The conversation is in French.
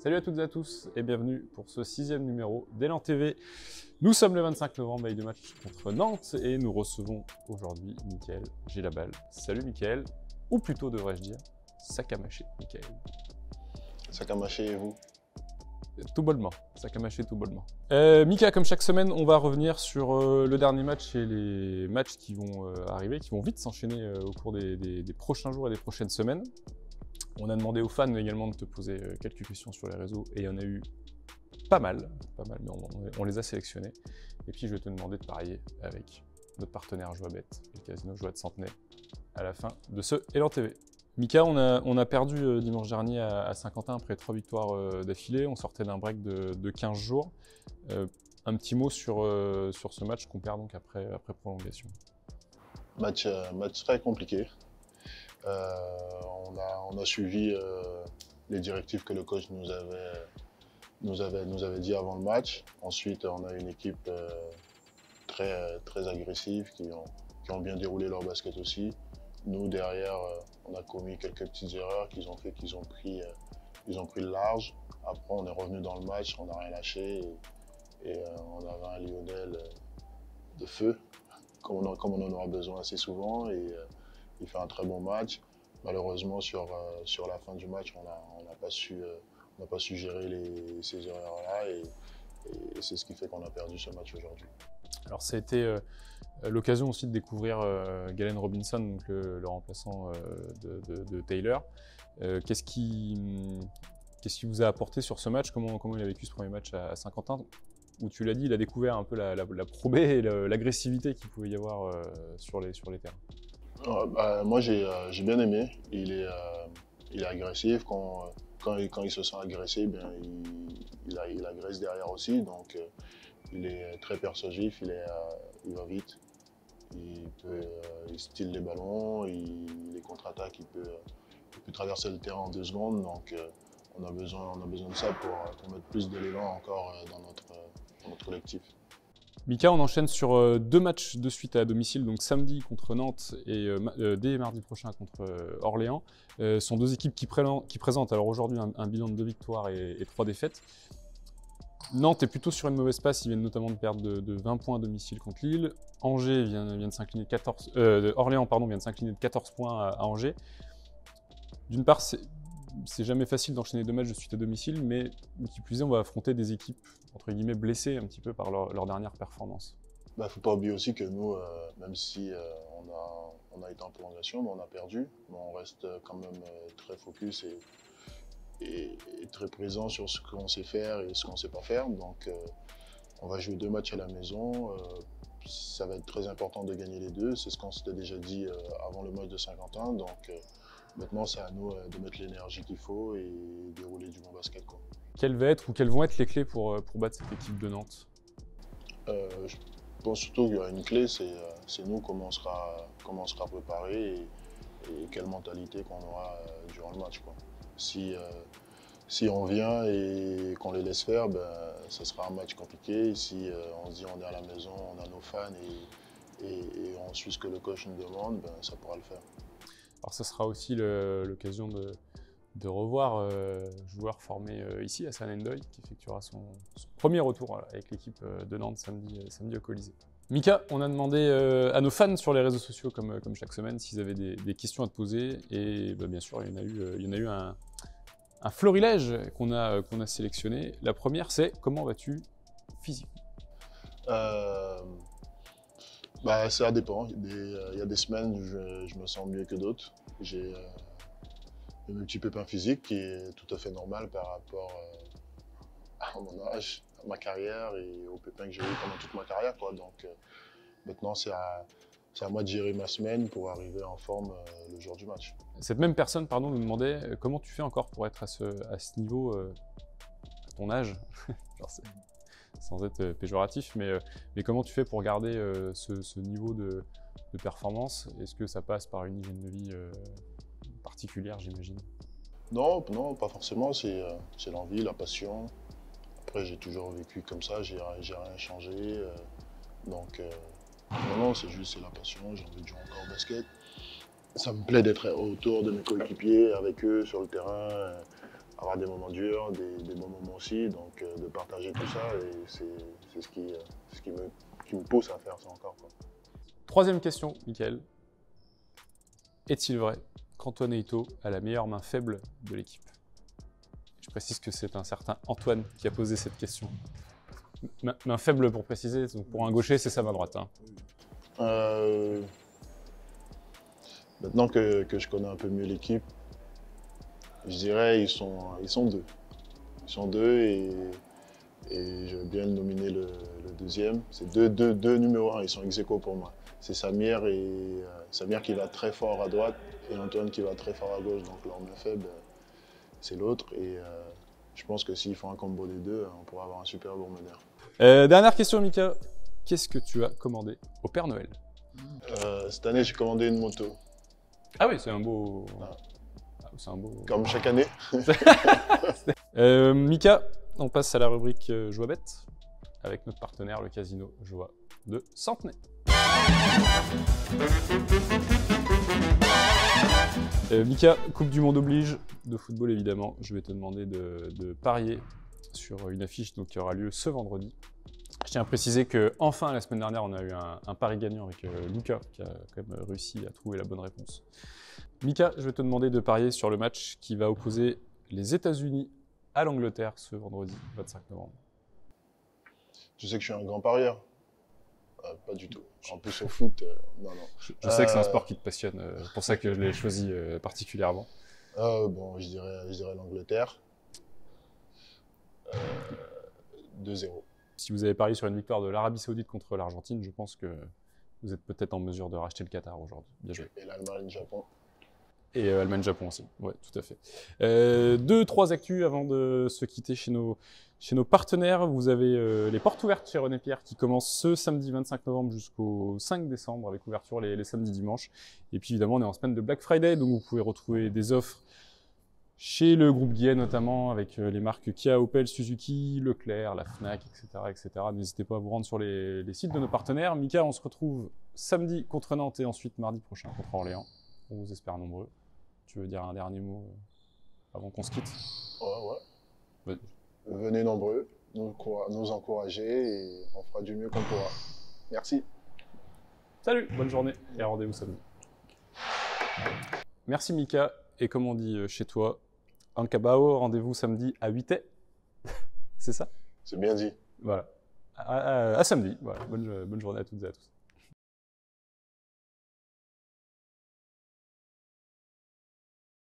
Salut à toutes et à tous et bienvenue pour ce 6e numéro d'Élan TV. Nous sommes le 25 novembre, veille de match contre Nantes et nous recevons aujourd'hui Mickaël Gélabal. Salut Mickaël, ou plutôt devrais-je dire, Sakamaché Mickaël. Sakamaché et vous? Tout bonnement, Sakamaché tout bonnement. Mika, comme chaque semaine, on va revenir sur le dernier match et les matchs qui vont arriver, qui vont vite s'enchaîner au cours des prochains jours et des prochaines semaines. On a demandé aux fans également de te poser quelques questions sur les réseaux et il y en a eu pas mal, mais on les a sélectionnés. Et puis je vais te demander de parier avec notre partenaire Joabet, le casino Joie de Centenay, à la fin de ce Élan TV. Mika, on a perdu dimanche dernier à Saint-Quentin après 3 victoires d'affilée. On sortait d'un break de 15 jours. Un petit mot sur ce match qu'on perd donc après prolongation. Match très compliqué. On a suivi les directives que le coach nous avait dit avant le match. Ensuite, on a une équipe très agressive qui ont bien déroulé leur basket aussi. Nous, derrière, on a commis quelques petites erreurs qu'ils ont pris le large. Après, on est revenu dans le match, on n'a rien lâché et on avait un Lionel de feu, comme on en aura besoin assez souvent. Et il fait un très bon match. Malheureusement, sur la fin du match, on n'a pas su gérer ces erreurs-là et c'est ce qui fait qu'on a perdu ce match aujourd'hui. Alors ça a été l'occasion aussi de découvrir Galen Robinson, donc le remplaçant de Taylor. Qu'est-ce qui vous a apporté sur ce match? Comment il a vécu ce premier match à Saint-Quentin, où tu l'as dit, il a découvert un peu la probée et l'agressivité qu'il pouvait y avoir sur les terrains? Moi, j'ai bien aimé. Il est agressif. Quand il se sent agressé, bien, il agresse derrière aussi. Donc, il est très persuasif, il va vite. Il style les ballons, les contre-attaques, il peut traverser le terrain en 2 secondes. Donc, on a besoin de ça pour mettre plus d'éléments encore dans notre collectif. Mika, on enchaîne sur 2 matchs de suite à domicile, donc samedi contre Nantes et dès mardi prochain contre Orléans. Ce sont 2 équipes qui présentent alors aujourd'hui un bilan de 2 victoires et 3 défaites. Nantes est plutôt sur une mauvaise passe, ils viennent notamment de perdre de 20 points à domicile contre Lille. Orléans vient de s'incliner de 14 points à Angers. D'une part, c'est jamais facile d'enchaîner 2 matchs de suite à domicile, mais qui plus est, on va affronter des équipes entre guillemets blessées un petit peu par leur dernière performance. Il ne faut pas oublier aussi que nous, même si on a été en prolongation, mais on a perdu, mais on reste quand même très focus et très présent sur ce qu'on sait faire et ce qu'on ne sait pas faire. Donc on va jouer 2 matchs à la maison. Ça va être très important de gagner les 2. C'est ce qu'on s'était déjà dit avant le match de Saint-Quentin. Donc maintenant, c'est à nous de mettre l'énergie qu'il faut et dérouler du bon basket, quoi. Quelles vont être les clés pour battre cette équipe de Nantes? Je pense surtout qu'il y a une clé, c'est nous comment on sera préparé et quelle mentalité qu'on aura durant le match, quoi. Si on vient et qu'on les laisse faire, ben, ce sera un match compliqué. Si on se dit on est à la maison, on a nos fans et on suit ce que le coach nous demande, ben, ça pourra le faire. Alors ça sera aussi l'occasion de revoir joueur formé ici à Saint-Nendoy, qui effectuera son premier retour avec l'équipe de Nantes samedi au Colisée. Mika, on a demandé à nos fans sur les réseaux sociaux, comme chaque semaine, s'ils avaient des questions à te poser. Et bien sûr, il y en a eu un florilège qu'on a sélectionné. La première, c'est: comment vas-tu physiquement? Ça dépend. Il y a des semaines où je me sens mieux que d'autres. J'ai un petit pépin physique qui est tout à fait normal par rapport à mon âge, à ma carrière et aux pépins que j'ai eu pendant toute ma carrière, quoi. Donc maintenant, c'est à moi de gérer ma semaine pour arriver en forme le jour du match. Cette même personne, nous demandait comment tu fais encore pour être à ce niveau à ton âge. Sans être péjoratif, mais comment tu fais pour garder ce niveau de performance? Est-ce que ça passe par une hygiène de vie particulière, j'imagine? Non, pas forcément. C'est l'envie, la passion. Après, j'ai toujours vécu comme ça, j'ai rien changé. Donc, non, c'est la passion. J'ai envie de jouer encore au basket. Ça me plaît d'être autour de mes coéquipiers, avec eux, sur le terrain, avoir des moments durs, des bons moments aussi, donc de partager tout ça, et c'est ce qui me pousse à faire ça encore, quoi. Troisième question, Mickaël. Est-il vrai qu'Antoine Eyto a la meilleure main faible de l'équipe? Je précise que c'est un certain Antoine qui a posé cette question. Main faible pour préciser, donc pour un gaucher, c'est sa main droite. Hein. Maintenant que je connais un peu mieux l'équipe, je dirais ils sont deux. Ils sont deux et je vais bien nominer le deuxième. C'est deux numéros 1, ils sont ex aequo pour moi. C'est Samir Samir qui va très fort à droite et Antoine qui va très fort à gauche. Donc leur main faible, c'est l'autre. Et je pense que s'ils font un combo des deux, on pourra avoir un super bon meneur. Dernière question, Mika. Qu'est-ce que tu as commandé au Père Noël? Cette année, j'ai commandé une moto. Ah oui, c'est un beau... Ah. C'est un beau... Comme chaque année. Mika, on passe à la rubrique Joie bête avec notre partenaire, le casino Joie de Centenay. Mika, Coupe du Monde oblige, de football évidemment. Je vais te demander de parier sur une affiche donc, qui aura lieu ce vendredi. Je tiens à préciser qu'enfin, la semaine dernière, on a eu un pari gagnant avec Lucas, qui a quand même réussi à trouver la bonne réponse. Mika, je vais te demander de parier sur le match qui va opposer les États-Unis à l'Angleterre ce vendredi 25 novembre. Je sais que je suis un grand parieur. Pas du tout. En plus au foot, non. Je sais que c'est un sport qui te passionne, c'est pour ça que je l'ai choisi particulièrement. Bon, je dirais l'Angleterre. 2-0. Si vous avez parié sur une victoire de l'Arabie Saoudite contre l'Argentine, je pense que vous êtes peut-être en mesure de racheter le Qatar aujourd'hui. Bien joué. Et l'Allemagne-Japon. Et Allemagne-Japon aussi, ouais, tout à fait. 2-3 actus avant de se quitter chez nos partenaires. Vous avez les portes ouvertes chez René Pierre qui commencent ce samedi 25 novembre jusqu'au 5 décembre avec ouverture les samedis dimanches. Et puis évidemment, on est en semaine de Black Friday, donc vous pouvez retrouver des offres chez le groupe Guillet notamment, avec les marques Kia, Opel, Suzuki, Leclerc, la Fnac, etc. etc. N'hésitez pas à vous rendre sur les sites de nos partenaires. Mika, on se retrouve samedi contre Nantes et ensuite mardi prochain contre Orléans. On vous espère nombreux. Tu veux dire un dernier mot avant qu'on se quitte? Ouais. Venez nombreux, nous encourager et on fera du mieux qu'on pourra. Merci. Salut, bonne journée et rendez-vous samedi. Merci Mika, et comme on dit chez toi, Ankabao, rendez-vous samedi à 8h. C'est ça? C'est bien dit. Voilà. À samedi. Voilà. Bonne journée à toutes et à tous.